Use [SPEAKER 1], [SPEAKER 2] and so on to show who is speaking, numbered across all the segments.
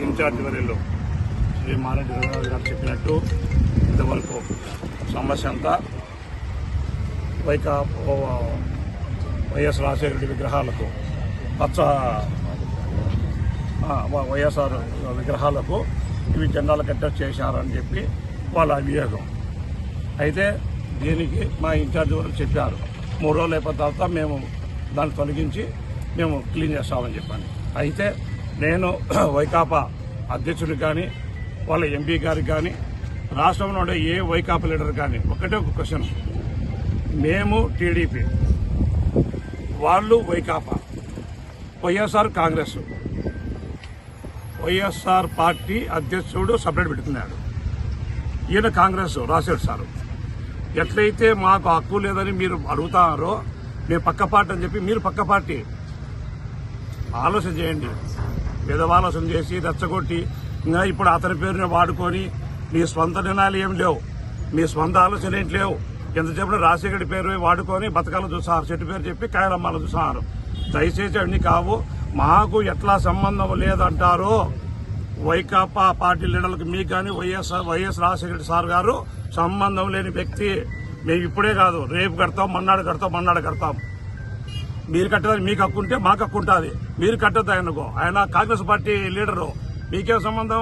[SPEAKER 1] Incharge వర్యులు శ్రీ మారెడ్డి రఘునాథ్ గారు చెప్పినట్టు ఇంతవరకు సమస్య అంతా వైఎస్ రాజశేఖర రెడ్డి విగ్రహాలకు వైఎస్ఆర్ విగ్రహాలకు ఇవి జెండాలు కట్టడి చేశారని చెప్పి వాళ్ళ అభియోగం. అయితే దీనికి మా ఇన్ఛార్జ్ వాళ్ళు చెప్పారు 3 రోజులు అయిపోయిన తర్వాత మేము దాన్ని తొలగించి మేము క్లీన్ చేస్తామని చెప్పాను. అయితే నేను వైకాపా అధ్యక్షుడికి కానీ వాళ్ళ ఎంపీ గారికి కానీ రాష్ట్రంలో ఉండే ఏ వైకాపా లీడర్ కానీ ఒకటే ఒక క్వశ్చన్, మేము టీడీపీ, వాళ్ళు వైకాపా, వైఎస్ఆర్ కాంగ్రెస్, వైఎస్ఆర్ పార్టీ అధ్యక్షుడు సపరేట్ పెడుతున్నాడు, ఈయన కాంగ్రెస్ రాజశేఖర్ సారు. ఎట్లయితే మాకు హక్కు లేదని మీరు అడుగుతారో మేము పక్క పార్టీ అని చెప్పి మీరు పక్క పార్టీ ఆలోచన చేయండి. విధవాలోచన చేసి రెచ్చగొట్టి ఇంకా ఇప్పుడు అతని పేరుని వాడుకొని మీ స్వంత నిర్ణయాలు ఏం లేవు, మీ స్వంత ఆలోచన ఏంటి లేవు. ఎంతసేపు రాజశేఖర్ పేరు వాడుకొని బతకాలు చూసారు, చెట్టు పేరు చెప్పి కాయలమ్మాలు చూసారు. దయచేసి అన్ని కావు. మాకు ఎట్లా సంబంధం లేదంటారో వైకాపా పార్టీ లీడర్లకు మీకు కానీ వైఎస్ రాజశేఖర సార్ గారు సంబంధం లేని వ్యక్తి. మేము ఇప్పుడే కాదు, రేపు కడతాం, మన్నాడు కడతాం. మీరు కట్టదని మీకు హక్కు ఉంటే మాకు హక్కు ఉంటుంది. మీరు కట్టద్దు ఆయనకు. ఆయన కాంగ్రెస్ పార్టీ లీడరు, మీకేం సంబంధం?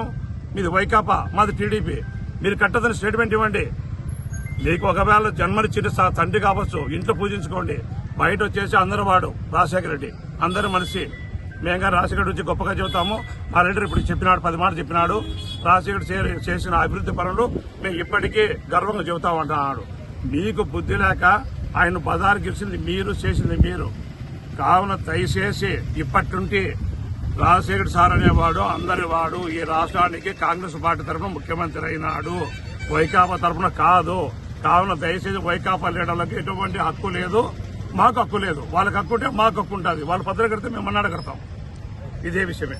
[SPEAKER 1] మీది వైకాపా, మాది టీడీపీ. మీరు కట్టదని స్టేట్మెంట్ ఇవ్వండి. మీకు ఒకవేళ జన్మనిచ్చిన తండ్రి కావచ్చు, ఇంట్లో పూజించుకోండి. బయట వచ్చేసి అందరూ వాడు రాజశేఖర రెడ్డి, అందరూ మనిషి. మేము కానీ రాజశేఖర్ గురించి గొప్పగా చెబుతాము. మా లీడర్ ఇప్పుడు చెప్పినాడు, 10 మాటలు చెప్పినాడు. రాజశేఖర్ చేసిన అభివృద్ధి పనులు మేము ఇప్పటికీ గర్వంగా చెబుతామంటున్నాడు. మీకు బుద్ధి లేక ఆయన బజారు గెలిచింది మీరు, చేసింది మీరు. కావున దయచేసి ఇప్పటి నుండి రాజశేఖర్ సార్ అనేవాడు అందరి వాడు. ఈ రాష్ట్రానికి కాంగ్రెస్ పార్టీ తరఫున ముఖ్యమంత్రి అయినాడు, వైకాపా తరఫున కాదు. కావున దయచేసి వైకాపా లీడర్లకు ఎటువంటి హక్కు లేదు, మాకు హక్కు లేదు. వాళ్ళకి హక్కు ఉంటే మాకు హక్కు ఉంటుంది. వాళ్ళు పత్రిక కడితే మేము మన్నాడు కడతాం. ఇదే విషయమే.